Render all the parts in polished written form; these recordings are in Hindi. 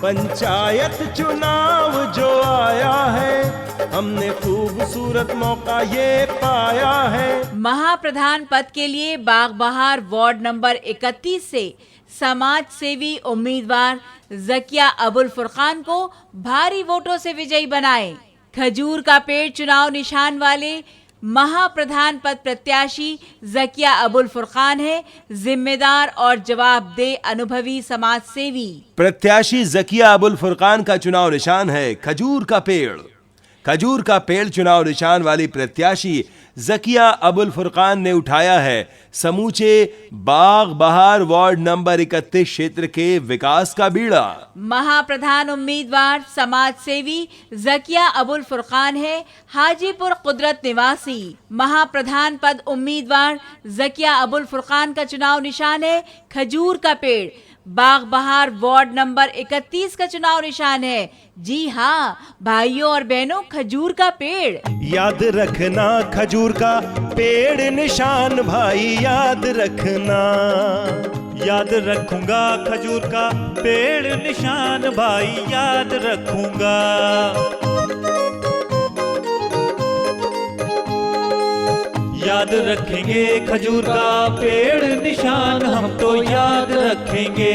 पंचायत चुनाव जो आया है, हमने खूबसूरत मौका ये पाया है। महाप्रधान पद के लिए बागबहार वार्ड नंबर 31 से समाज सेवी उम्मीदवार ज़किया अबुल फुरकान को भारी वोटों से विजयी बनाएं। खजूर का पेड़ चुनाव निशान वाले महाप्रधान पद प्रत्याशी ज़किया अबुल फुरकान है। जिम्मेदार और जवाबदेह अनुभवी समाज सेवी प्रत्याशी ज़किया अबुल फुरकान का चुनाव निशान है खजूर का पेड़। खजूर का पेड़ चुनाव निशान वाली प्रत्याशी ज़किया अबुल फुरकान ने उठाया है समूचे बागबहार वार्ड नंबर 31 क्षेत्र के विकास का बीड़ा। महाप्रधान उम्मीदवार समाज सेवी ज़किया अबुल फुरकान है, हाजीपुर कुदरत निवासी। महाप्रधान पद उम्मीदवार ज़किया अबुल फुरकान का चुनाव निशान है खजूर का पेड़। बागबहार वार्ड नंबर 31 का चुनाव निशान है, जी हाँ भाइयों और बहनों, खजूर का पेड़। याद रखना खजूर का पेड़ निशान भाई, याद रखना। याद रखूंगा खजूर का पेड़ निशान भाई, याद रखूंगा। याद रखेंगे खजूर का पेड़ निशान, हम तो याद रखेंगे।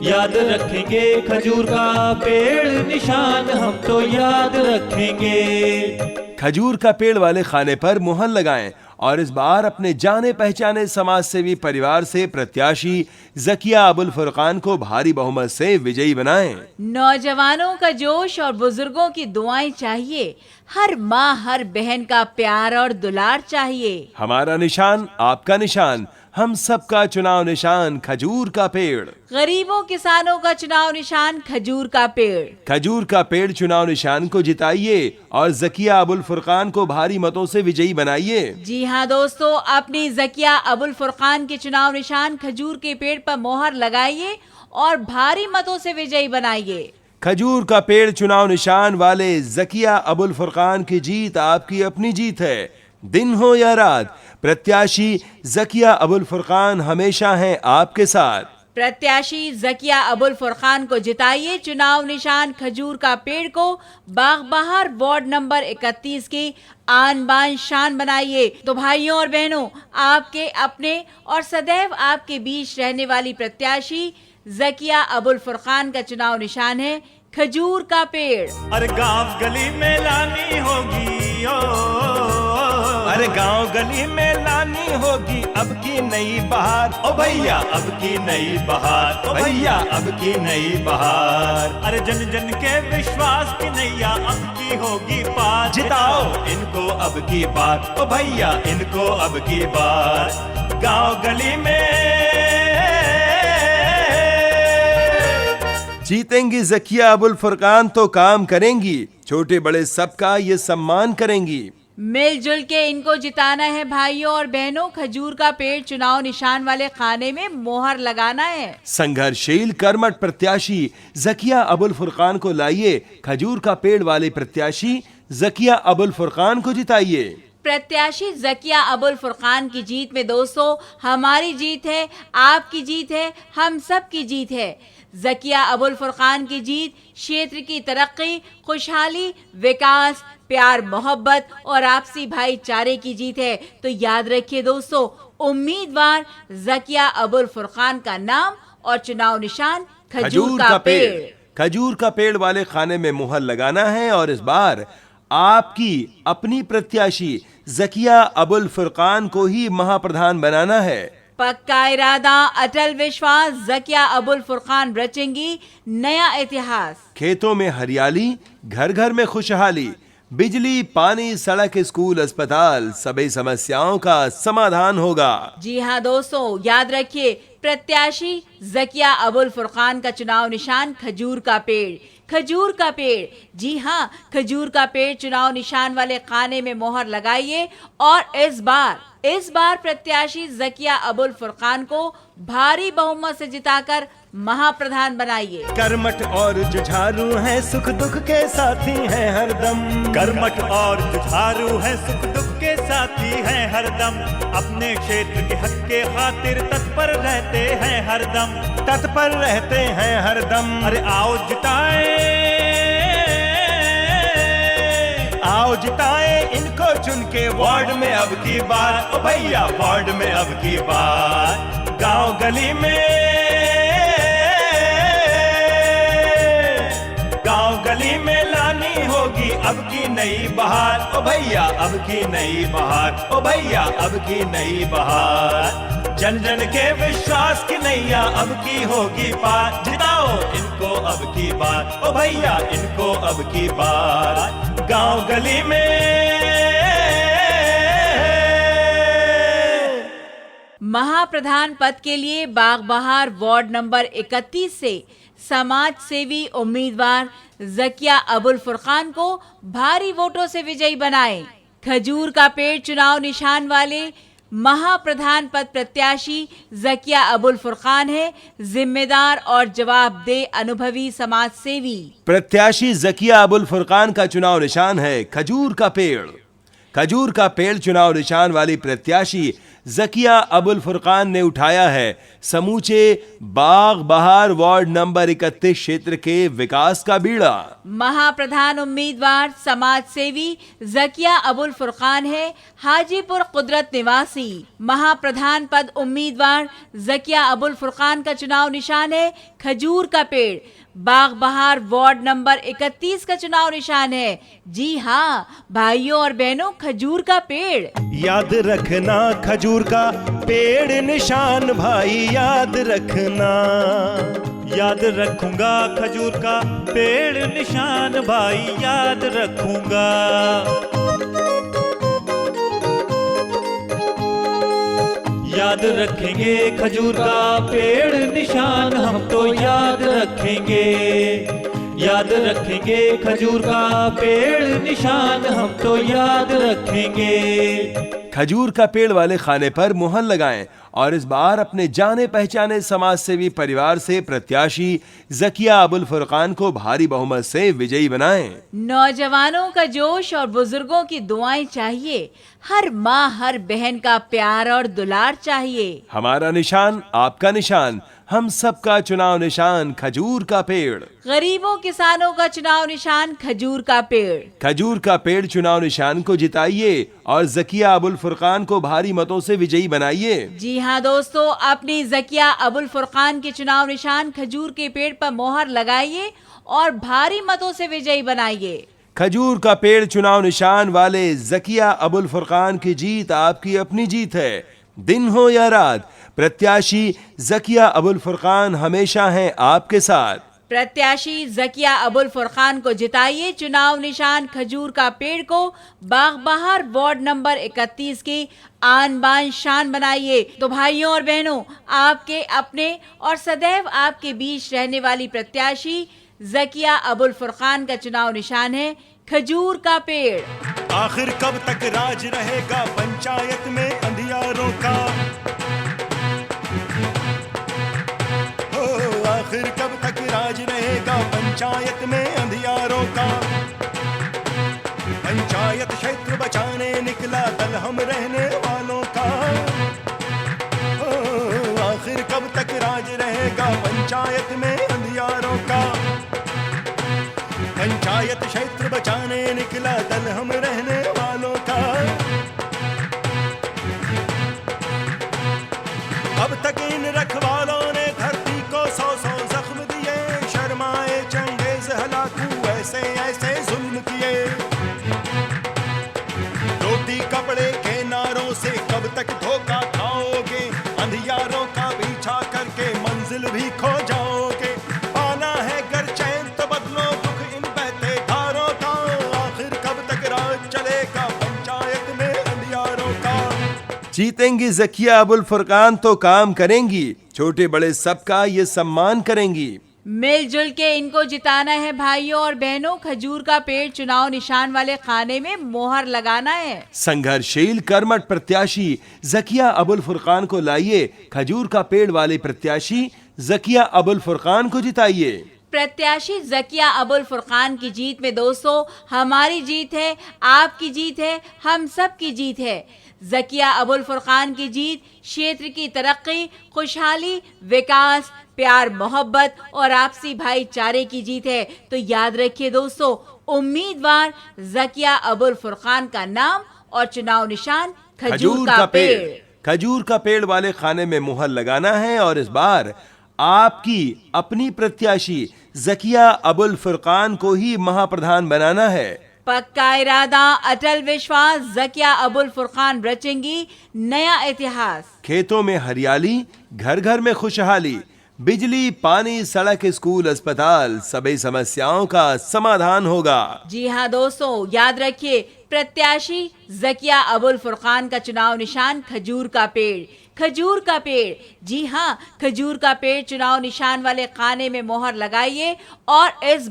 याद रखेंगे खजूर का पेड़ निशान, हम तो याद रखेंगे। खजूर का पेड़ वाले खाने पर मुहर लगाएं और इस बार अपने जाने पहचाने समाज सेवी परिवार से प्रत्याशी ज़किया अबुल फुरकान को भारी बहुमत से विजयी बनाएं। नौजवानों का जोश और बुजुर्गों की दुआएं चाहिए। हर माँ हर बहन का प्यार और दुलार चाहिए। हमारा निशान आपका निशान, हम सबका चुनाव निशान खजूर का पेड़। गरीबों किसानों का चुनाव निशान खजूर का पेड़। खजूर का पेड़ चुनाव निशान को जिताइए और ज़किया अबुल फुरकान को भारी मतों से विजयी बनाइए। जी हाँ दोस्तों, अपनी ज़किया अबुल फुरकान के चुनाव निशान खजूर के पेड़ पर मोहर लगाइए और भारी मतों से विजयी बनाइए। खजूर का पेड़ चुनाव निशान वाले ज़किया अबुल फुरकान की जीत आपकी अपनी जीत है। दिन हो या रात, प्रत्याशी ज़किया अबुल फुरकान हमेशा हैं आपके साथ। प्रत्याशी ज़किया अबुल फुरकान को जिताइए। चुनाव निशान खजूर का पेड़ को बागबहार वार्ड नंबर 31 की आन बान शान बनाइए। तो भाइयों और बहनों, आपके अपने और सदैव आपके बीच रहने वाली प्रत्याशी ज़किया अबुल फुरकान का चुनाव निशान है खजूर का पेड़। अरे गांव गली में लानी होगी, अरे गांव गली में लानी होगी अब की नई बहार। ओ भैया अब की नई बहार, ओ भैया अब की नई बहार। अरे जन जन के विश्वास की नैया अब की होगी पार। जिताओ इनको अब की बार, ओ भैया इनको अब की बार। गांव गली में जीतेंगी ज़किया अबुल फुरकान तो काम करेंगी, छोटे बड़े सबका ये सम्मान करेंगी। मिलजुल के इनको जिताना है भाइयों और बहनों। खजूर का पेड़ चुनाव निशान वाले खाने में मोहर लगाना है। संघर्षशील कर्मठ प्रत्याशी ज़किया अबुल फुरकान को लाइए, खजूर का पेड़ वाले प्रत्याशी ज़किया अबुल फुरकान को जिताइए। प्रत्याशी ज़किया अबुल फुरकान की जीत में दोस्तों हमारी जीत है, आपकी जीत है, हम सब की जीत है। ज़किया अबुल फुरकान की जीत क्षेत्र की तरक्की, खुशहाली, विकास, प्यार मोहब्बत और आपसी भाईचारे की जीत है। तो याद रखिए दोस्तों, उम्मीदवार ज़किया अबुल फुरकान का नाम और चुनाव निशान खजूर का पेड़। खजूर का पेड़ वाले खाने में मुहर लगाना है और इस बार आपकी अपनी प्रत्याशी ज़किया अबुल फुरकान को ही महाप्रधान बनाना है। पक्का इरादा, अटल विश्वास, ज़किया अबुल फुरकान रचेंगी नया इतिहास। खेतों में हरियाली, घर घर में खुशहाली, बिजली, पानी, सड़क, स्कूल, अस्पताल, सभी समस्याओं का समाधान होगा। जी हाँ दोस्तों, याद रखिए प्रत्याशी ज़किया अबुल फुरकान का चुनाव निशान खजूर का पेड़। खजूर का पेड़, जी हाँ खजूर का पेड़ चुनाव निशान वाले खाने में मोहर लगाइए और इस बार प्रत्याशी ज़किया अबुल फुरकान को भारी बहुमत से जिताकर महाप्रधान बनाइए। कर्मठ और जुझारू हैं, सुख दुख के साथी हैं हरदम। कर्मठ और जुझारू हैं, सुख दुख के साथी हैं हरदम। अपने क्षेत्र के हक के खातिर तत्पर रहते हैं हरदम। तत्पर रहते हैं हरदम। अरे आओ जिताए इनको चुन के वार्ड में अब की बार। ओ भैया वार्ड में अब की बार। गांव गली में लानी होगी अब की नई बहार। ओ भैया अब की नई बहार। ओ भैया अब की नई बहार। जन जन के विश्वास की नैया अब की होगी पार। जिताओ इनको अब की बार। ओ भैया इनको अब की बार। गांव गली में महाप्रधान पद के लिए बागबहार वार्ड नंबर 31 से समाज सेवी उम्मीदवार जकिया अबुल फुरकान को भारी वोटों से विजयी बनाएं। खजूर का पेड़ चुनाव निशान वाले महाप्रधान पद प्रत्याशी जकिया अबुल फुरकान है जिम्मेदार और जवाबदेह अनुभवी समाज सेवी। प्रत्याशी जकिया अबुल फुरकान का चुनाव निशान है खजूर का पेड़। खजूर का पेड़ चुनाव निशान वाली प्रत्याशी जकिया अबुल फुरकान ने उठाया है समूचे बागबहार वार्ड नंबर 31 क्षेत्र के विकास का बीड़ा। महाप्रधान उम्मीदवार समाज सेवी जकिया अबुल फुरकान है हाजीपुर कुदरत निवासी। महाप्रधान पद उम्मीदवार जकिया अबुल फुरकान का चुनाव निशान है खजूर का पेड़। बागबहार वार्ड नंबर 31 का चुनाव निशान है, जी हाँ भाइयों और बहनों, खजूर का पेड़। याद रखना खजूर का पेड़ निशान भाई, याद रखना। याद रखूंगा खजूर का पेड़ निशान भाई, याद रखूंगा। याद रखेंगे खजूर का पेड़ निशान, हम तो याद रखेंगे। याद रखेंगे खजूर का पेड़ निशान, हम तो याद रखेंगे। खजूर का पेड़ वाले खाने पर मुहर लगाएं और इस बार अपने जाने पहचाने समाज सेवी परिवार से प्रत्याशी जकिया अबुल फुरकान को भारी बहुमत से विजयी बनाएं। नौजवानों का जोश और बुजुर्गों की दुआएं चाहिए। हर माँ हर बहन का प्यार और दुलार चाहिए। हमारा निशान आपका निशान, हम सबका चुनाव निशान खजूर का पेड़। गरीबों किसानों का चुनाव निशान खजूर का पेड़। खजूर का पेड़ चुनाव निशान को जिताइए और जकिया अबुल फुरकान को भारी मतों से विजयी बनाइए। जी हाँ दोस्तों, अपनी जकिया अबुल फुरकान के चुनाव निशान खजूर के पेड़ पर मोहर लगाइए और भारी मतों से विजयी बनाइए। खजूर का पेड़ चुनाव निशान वाले जकिया अबुल फुरकान की जीत आपकी अपनी जीत है। दिन हो या रात, प्रत्याशी जकिया अबुल फुरकान हमेशा हैं आपके साथ। प्रत्याशी जकिया अबुल फुरकान को जिताइए। चुनाव निशान खजूर का पेड़ को बागबहार वार्ड नंबर 31 की आन बान शान बनाइए। तो भाइयों और बहनों, आपके अपने और सदैव आपके बीच रहने वाली प्रत्याशी जकिया अबुल फुरकान का चुनाव निशान है खजूर का पेड़। आखिर कब तक राज रहेगा पंचायत में अंधियारों का? आखिर कब तक राज रहेगा पंचायत में अंधियारों का? पंचायत क्षेत्र बचाने निकला दल हम रहने वालों का। आखिर कब तक राज रहेगा पंचायत में अंधियारों का? पंचायत क्षेत्र बचाने निकला दल हम रहने वालों का। अब तक इन रखवालों ने धरती को 100-100 जख्म दिए, शर्माए चंगेज हलाकू ऐसे ऐसे जुल्म किए। रोटी कपड़े के नारों से कब तक धोखा खाओगे? अंधियारों का पीछा करके मंजिल भी खो जाओगे। पाना है घर चैन तो बदलो दुख इन बहते धारों का। आखिर कब तक राज चलेगा पंचायत में अंधियारों का? जीतेंगी जकिया अबुल फुरकान तो काम करेंगी, छोटे बड़े सबका ये सम्मान करेंगी। मिलजुल के इनको जिताना है भाइयों और बहनों। खजूर का पेड़ चुनाव निशान वाले खाने में मोहर लगाना है। संघर्षशील कर्मठ प्रत्याशी जकिया अबुल फुरकान को लाइए, खजूर का पेड़ वाले प्रत्याशी जकिया अबुल फुरकान को जिताइए। प्रत्याशी जकिया अबुल फुरकान की जीत में दोस्तों हमारी जीत है, आपकी जीत है, हम सब की जीत है। जकिया अबुल फुरकान की जीत क्षेत्र की तरक्की, खुशहाली, विकास, प्यार, मोहब्बत और आपसी भाईचारे की जीत है। तो याद रखिए दोस्तों, उम्मीदवार जकिया अबुल फुरकान का नाम और चुनाव निशान खजूर का पेड़। खजूर का पेड़ वाले खाने में मुहर लगाना है और इस बार आपकी अपनी प्रत्याशी जकिया अबुल फुरकान को ही महाप्रधान बनाना है। पक्का इरादा, अटल विश्वास, जकिया अबुल फुरकान रचेंगी नया इतिहास। खेतों में हरियाली, घर घर में खुशहाली, बिजली, पानी, सड़क, स्कूल, अस्पताल, सभी समस्याओं का समाधान होगा। जी हाँ दोस्तों, याद रखिए, प्रत्याशी जकिया अबुल फुरकान का चुनाव निशान खजूर का पेड़। खजूर का पेड़, जी हाँ, खजूर का पेड़ चुनाव निशान वाले खाने में मोहर लगाइए और इस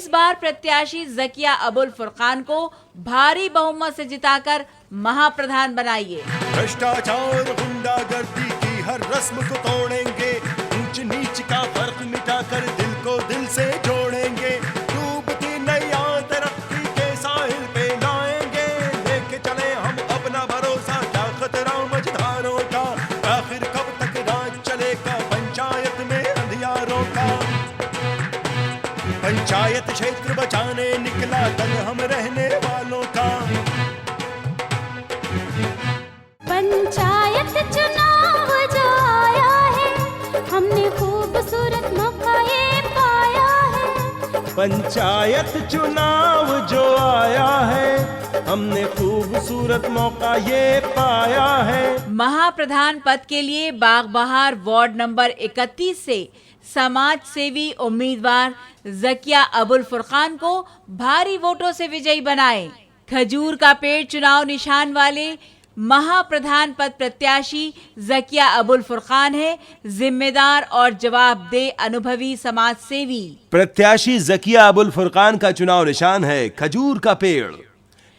बार प्रत्याशी जकिया अबुल फुरकान को भारी बहुमत से जिताकर महाप्रधान बनाइए। भ्रष्टाचार, गुंडागर्दी की हर रस्म को तोड़ेंगे, ऊंच नीच का फर्क मिटाकर दिल को दिल से जोड़ेंगे, डूबती नैया तरक्की के साहिल पे लाएंगे, लेके चले हम अपना भरोसा, क्या खतरा मझधारों का, आखिर कब तक राज चलेगा पंचायत में अंधियारों का। पंचायत क्षेत्र बचाने निकला दल हम रहने वालों का। पंचायत चुनाव जो आया है, हमने खूबसूरत मौका ये पाया है। पंचायत चुनाव जो आया है, हमने खूबसूरत मौका ये पाया है। महाप्रधान पद के लिए बागबहार वार्ड नंबर 31 से समाज सेवी उम्मीदवार जकिया अबुल फुरकान को भारी वोटों से विजयी बनाएं। खजूर का पेड़ चुनाव निशान वाले महाप्रधान पद प्रत्याशी जकिया अबुल फुरकान है, जिम्मेदार और जवाबदेह अनुभवी समाज सेवी। प्रत्याशी जकिया अबुल फुरकान का चुनाव निशान है खजूर का पेड़।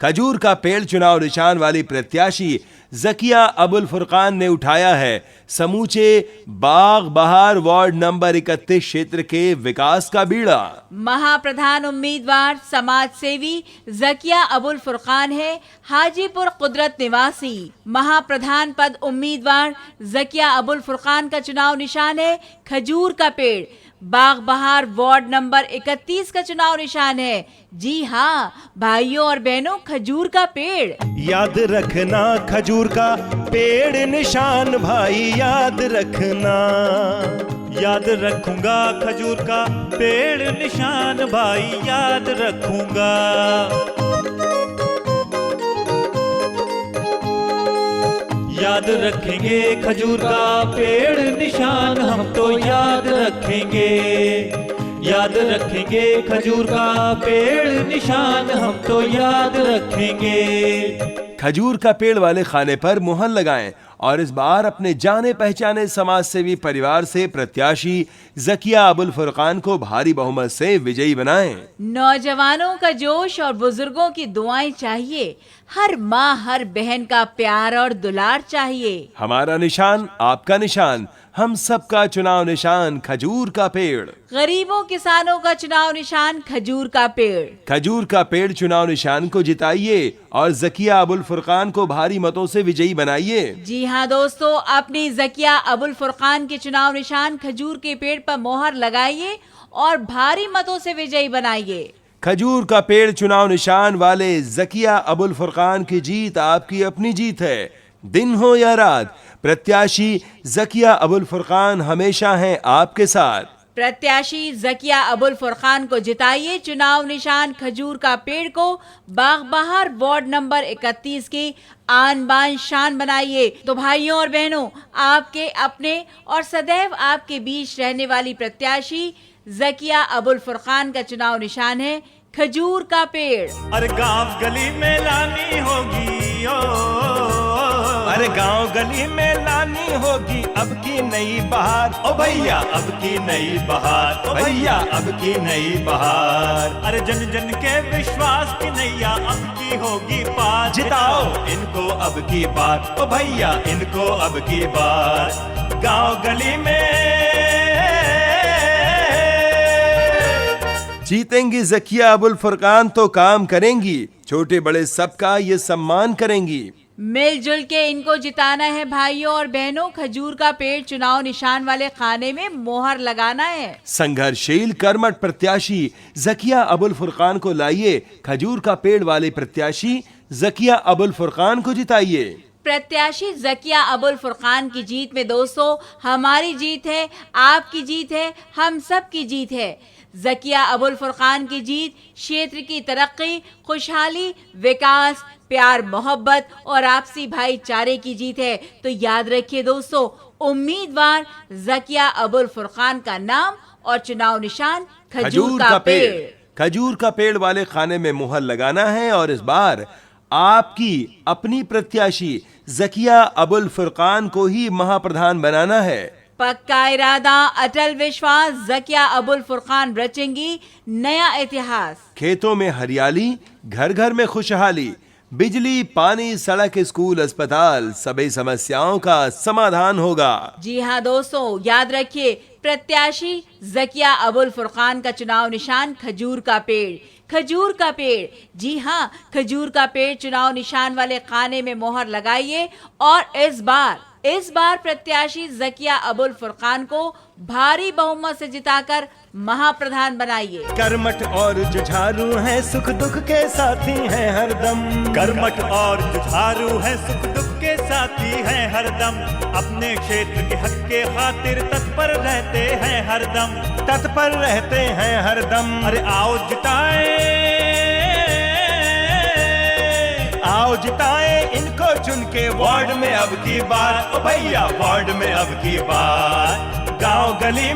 खजूर का पेड़ चुनाव निशान वाली प्रत्याशी जकिया अबुल फुरकान ने उठाया है समूचे बाग बहार वार्ड नंबर 31 क्षेत्र के विकास का बीड़ा। महाप्रधान उम्मीदवार समाज सेवी जकिया अबुल फुरकान है, हाजीपुर कुदरत निवासी। महाप्रधान पद उम्मीदवार जकिया अबुल फुरकान का चुनाव निशान है खजूर का पेड़। बाग बहार वार्ड नंबर 31 का चुनाव निशान है, जी हाँ भाइयों और बहनों, खजूर का पेड़। याद रखना खजूर का पेड़ निशान भाई, याद रखना। याद रखूंगा खजूर का पेड़ निशान भाई, याद रखूंगा। याद रखेंगे खजूर का पेड़ निशान, हम तो याद रखेंगे। याद रखेंगे खजूर का पेड़ निशान, हम तो याद रखेंगे। खजूर का पेड़ वाले खाने पर मुहर लगाएं और इस बार अपने जाने पहचाने समाज सेवी परिवार से प्रत्याशी जकिया अबुल फुरकान को भारी बहुमत से विजयी बनाएं। नौजवानों का जोश और बुजुर्गों की दुआएं चाहिए, हर माँ हर बहन का प्यार और दुलार चाहिए। हमारा निशान आपका निशान, हम सबका चुनाव निशान खजूर का पेड़। गरीबों किसानों का चुनाव निशान खजूर का पेड़। खजूर का पेड़ चुनाव निशान को जिताइए और जकिया अबुल फुरकान को भारी मतों से विजयी बनाइए। जी हाँ दोस्तों, अपनी जकिया अबुल फुरकान के चुनाव निशान खजूर के पेड़ पर मोहर लगाइए और भारी मतों से विजयी बनाइए। खजूर का पेड़ चुनाव निशान वाले जकिया अबुल फुरकान की जीत आपकी अपनी जीत है। दिन हो या रात, प्रत्याशी जकिया अबुल फुरकान हमेशा हैं आपके साथ। प्रत्याशी जकिया अबुल फुरकान को जिताइए, चुनाव निशान खजूर का पेड़ को बागबहार वार्ड नंबर 31 की आन बान शान बनाइए। तो भाइयों और बहनों, आपके अपने और सदैव आपके बीच रहने वाली प्रत्याशी जकिया अबुल फुरकान का चुनाव निशान है खजूर का पेड़। अरे गांव गली में लानी होगी ओ, अरे गांव गली में लानी होगी अब की नई बहार। ओ भैया अब की नई बहार, ओ भैया अब की नई बहार। अरे जन जन के विश्वास की नैया अब की होगी पार। जिताओ इनको अब की बार, ओ भैया इनको अब की बार। गांव गली में जीतेंगी जकिया अबुल फुरकान तो काम करेंगी, छोटे बड़े सबका ये सम्मान करेंगी। मिलजुल के इनको जिताना है भाइयों और बहनों। खजूर का पेड़ चुनाव निशान वाले खाने में मोहर लगाना है। संघर्षशील कर्मठ प्रत्याशी जकिया अबुल फुरकान को लाइए, खजूर का पेड़ वाले प्रत्याशी जकिया अबुल फुरकान को जिताइए। प्रत्याशी जकिया अबुल फुरकान की जीत में दोस्तों हमारी जीत है, आपकी जीत है, हम सब की जीत है। जकिया अबुल फुरकान की जीत क्षेत्र की तरक्की, खुशहाली, विकास, प्यार, मोहब्बत और आपसी भाईचारे की जीत है। तो याद रखिए दोस्तों, उम्मीदवार जकिया अबुल फुरकान का नाम और चुनाव निशान खजूर का पेड़। खजूर का पेड़ वाले खाने में मुहर लगाना है और इस बार आपकी अपनी प्रत्याशी जकिया अबुल फुरकान को ही महाप्रधान बनाना है। पक्का इरादा, अटल विश्वास, जकिया अबुल फुरकान रचेंगी नया इतिहास। खेतों में हरियाली, घर घर में खुशहाली, बिजली, पानी, सड़क, स्कूल, अस्पताल, सभी समस्याओं का समाधान होगा। जी हाँ दोस्तों, याद रखिए प्रत्याशी जकिया अबुल फुरकान का चुनाव निशान खजूर का पेड़। खजूर का पेड़, जी हाँ, खजूर का पेड़ चुनाव निशान वाले खाने में मोहर लगाइए और इस बार प्रत्याशी जकिया अबुल फुरकान को भारी बहुमत से जिताकर महाप्रधान बनाइए। कर्मठ और जुझारू हैं, सुख दुख के साथी हैं हरदम। कर्मठ और जुझारू है, सुख दुख के साथी हैं हरदम। अपने क्षेत्र के हक के खातिर तत्पर रहते हैं हरदम। तत्पर रहते हैं हरदम। अरे आओ जिताए इनको चुन के वार्ड में अब की बार, ओ भैया वार्ड में अब की बार। गांव गली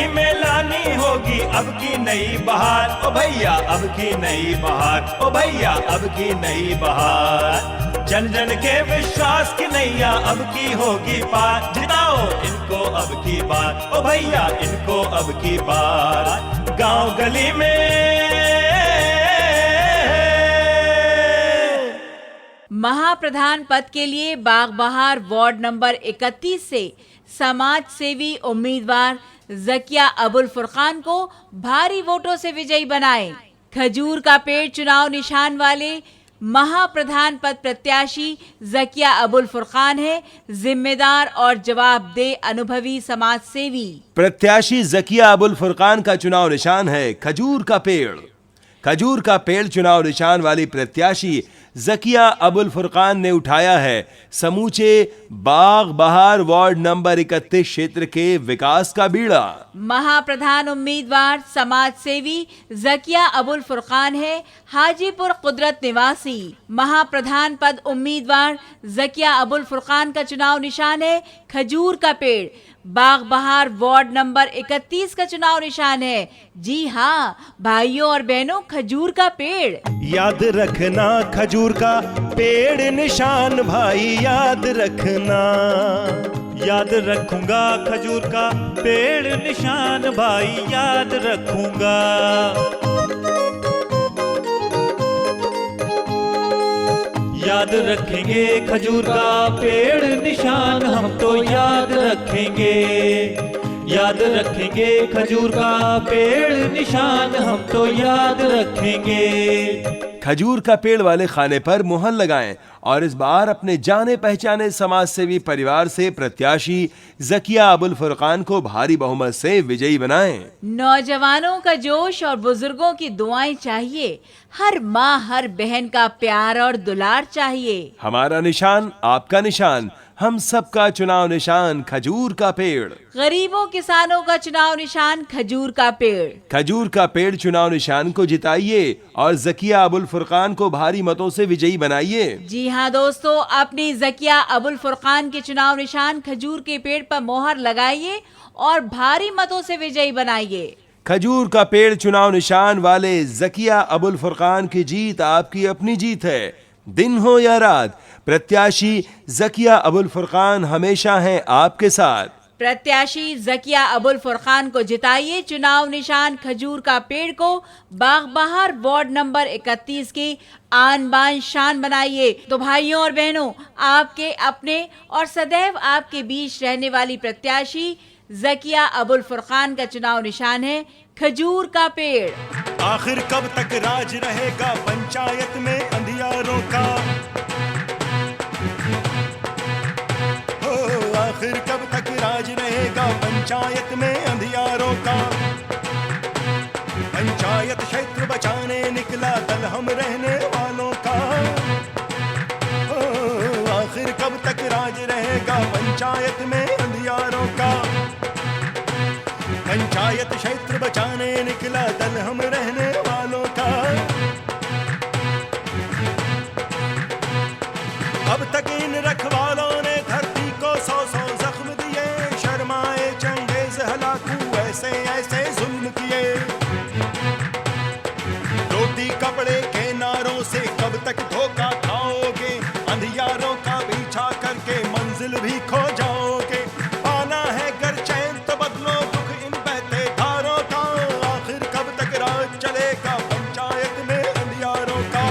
में लानी होगी अब की नई बहार, ओ भैया अब की नई बहार, ओ भैया अब की नई बहार। जन जन के विश्वास की नैया अब की होगी पार। जिताओ इनको अब की बार, ओ भैया इनको अब की बार। गांव गली में महाप्रधान पद के लिए बागबहार वार्ड नंबर 31 से समाज सेवी उम्मीदवार जकिया अबुल फुरकान को भारी वोटों से विजयी बनाएं। खजूर का पेड़ चुनाव निशान वाले महाप्रधान पद प्रत्याशी जकिया अबुल फुरकान है जिम्मेदार और जवाबदेह अनुभवी समाज सेवी। प्रत्याशी जकिया अबुल फुरकान का चुनाव निशान है खजूर का पेड़। खजूर का पेड़ चुनाव निशान वाली प्रत्याशी जकिया अबुल फुरकान ने उठाया है समूचे बागबहार वार्ड नंबर 31 क्षेत्र के विकास का बीड़ा। महाप्रधान उम्मीदवार समाज सेवी जकिया अबुल फुरकान है हाजीपुर कुदरत निवासी। महाप्रधान पद उम्मीदवार जकिया अबुल फुरकान का चुनाव निशान है खजूर का पेड़। बागबहार वार्ड नंबर 31 का चुनाव निशान है, जी हाँ भाइयों और बहनों, खजूर का पेड़। याद रखना खजूर का पेड़ निशान भाई, याद रखना। याद रखूंगा खजूर का पेड़ निशान भाई, याद रखूंगा। याद रखेंगे खजूर का पेड़ निशान, हम तो याद रखेंगे। याद रखेंगे खजूर का पेड़ निशान, हम तो याद रखेंगे। खजूर का पेड़ वाले खाने पर मुहर लगाएं और इस बार अपने जाने पहचाने समाज सेवी परिवार से प्रत्याशी जकिया अबुल फुरकान को भारी बहुमत से विजयी बनाएं। नौजवानों का जोश और बुजुर्गों की दुआएं चाहिए। हर माँ हर बहन का प्यार और दुलार चाहिए। हमारा निशान आपका निशान, हम सबका चुनाव निशान खजूर का पेड़। गरीबों किसानों का चुनाव निशान खजूर का पेड़। खजूर का पेड़ चुनाव निशान को जिताइए और जकिया अबुल फुरकान को भारी मतों से विजयी बनाइए। जी हाँ दोस्तों, अपनी जकिया अबुल फुरकान के चुनाव निशान खजूर के पेड़ पर मोहर लगाइए और भारी मतों से विजयी बनाइए। खजूर का पेड़ चुनाव निशान वाले जकिया अबुल फुरकान की जीत आपकी अपनी जीत है। दिन हो या रात, प्रत्याशी जकिया अबुल फुरकान हमेशा हैं आपके साथ। प्रत्याशी जकिया अबुल फुरकान को जिताइए। चुनाव निशान खजूर का पेड़ को बागबहार वार्ड नंबर 31 की आन बान शान बनाइए। तो भाइयों और बहनों, आपके अपने और सदैव आपके बीच रहने वाली प्रत्याशी जकिया अबुल फुरकान का चुनाव निशान है खजूर का पेड़। आखिर कब तक राज रहेगा पंचायत में अंधियारों का? हो आखिर कब तक राज रहेगा पंचायत में अंधियारों का? पंचायत क्षेत्र बचाने निकला दल हम रहने वालों का। हो आखिर कब तक राज रहेगा पंचायत में अंधियारों का? पंचायत क्षेत्र बचाने निकला दल हम रहने वालों का। अब तक इन रखवालों ने धरती को 100-100 जख्म दिए, शर्माए चंगेज हलाकू ऐसे ऐसे जुल्म किए। रोटी कपड़े के नारों से कब तक धोखा खाओगे, अंधियारों का पीछा करके मंजिल भी खो जाओगे। पाना है घर चैन तो बदलो दुख इन बहते धारों का। आखिर कब तक राज चलेगा पंचायत में अंधियारों का?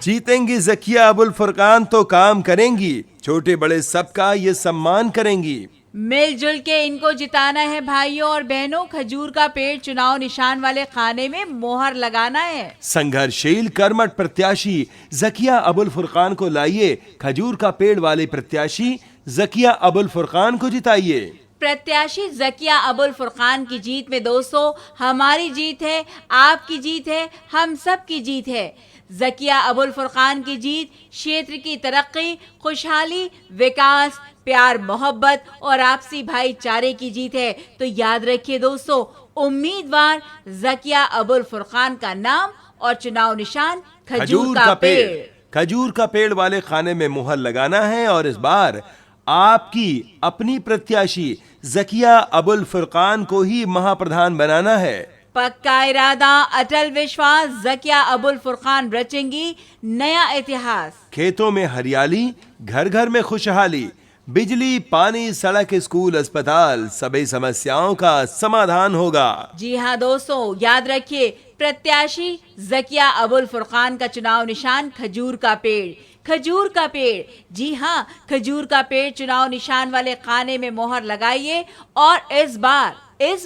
जीतेंगी ज़किया अबुल फुरकान तो काम करेंगी, छोटे बड़े सबका ये सम्मान करेंगी। मिलजुल के इनको जिताना है भाइयों और बहनों। खजूर का पेड़ चुनाव निशान वाले खाने में मोहर लगाना है। संघर्षशील कर्मठ प्रत्याशी ज़किया अबुल फुरकान को लाइए, खजूर का पेड़ वाले प्रत्याशी ज़किया अबुल फुरकान को जिताइए। प्रत्याशी ज़किया अबुल फुरकान की जीत में दोस्तों हमारी जीत है, आपकी जीत है, हम सब की जीत है। ज़किया अबुल फुरकान की जीत क्षेत्र की तरक्की, खुशहाली, विकास, प्यार, मोहब्बत और आपसी भाईचारे की जीत है। तो याद रखिए दोस्तों, उम्मीदवार ज़किया अबुल फुरकान का नाम और चुनाव निशान खजूर का पेड़। खजूर का पेड़ वाले खाने में मुहर लगाना है और इस बार आपकी अपनी प्रत्याशी ज़किया अबुल फुरकान को ही महाप्रधान बनाना है। पक्का इरादा, अटल विश्वास, ज़किया अबुल फुरकान रचेंगी नया इतिहास। खेतों में हरियाली, घर घर में खुशहाली, बिजली, पानी, सड़क, स्कूल, अस्पताल, सभी समस्याओं का समाधान होगा। जी हाँ दोस्तों, याद रखिए प्रत्याशी ज़किया अबुल फुरकान का चुनाव निशान खजूर का पेड़। खजूर का पेड़, जी हाँ, खजूर का पेड़ चुनाव निशान वाले खाने में मोहर लगाइए और इस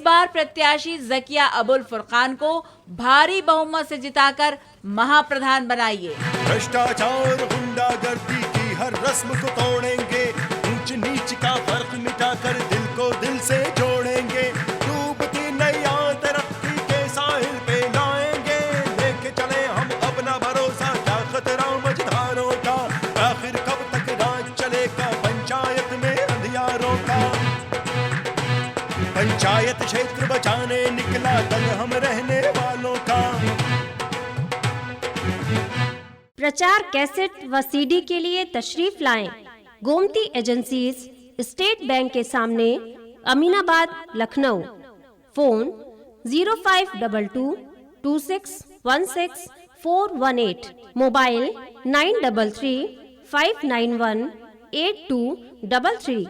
बार प्रत्याशी ज़किया अबुल फुरकान को भारी बहुमत से जिताकर महाप्रधान बनाइए। भ्रष्टाचार, गुंडागर्दी की हर रस्म को तोड़ेंगे, ऊंच नीच का फर्क मिटाकर दिल को दिल से जोड़ेंगे। डूबती नैया तरक्की के साहिल पे लाएंगे, लेके चले हम अपना भरोसा, क्या खतरा मझधारों का। आखिर कब तक राज चलेगा पंचायत में अंधियारों का? पंचायत क्षेत्र बचाने निकला दल हम रहने वालों का। प्रचार कैसेट व सीडी के लिए तशरीफ लाएं। गोमती एजेंसीज, स्टेट बैंक के सामने, अमीनाबाद, लखनऊ। फोन 0522 2616 418। मोबाइल 933 591 8233।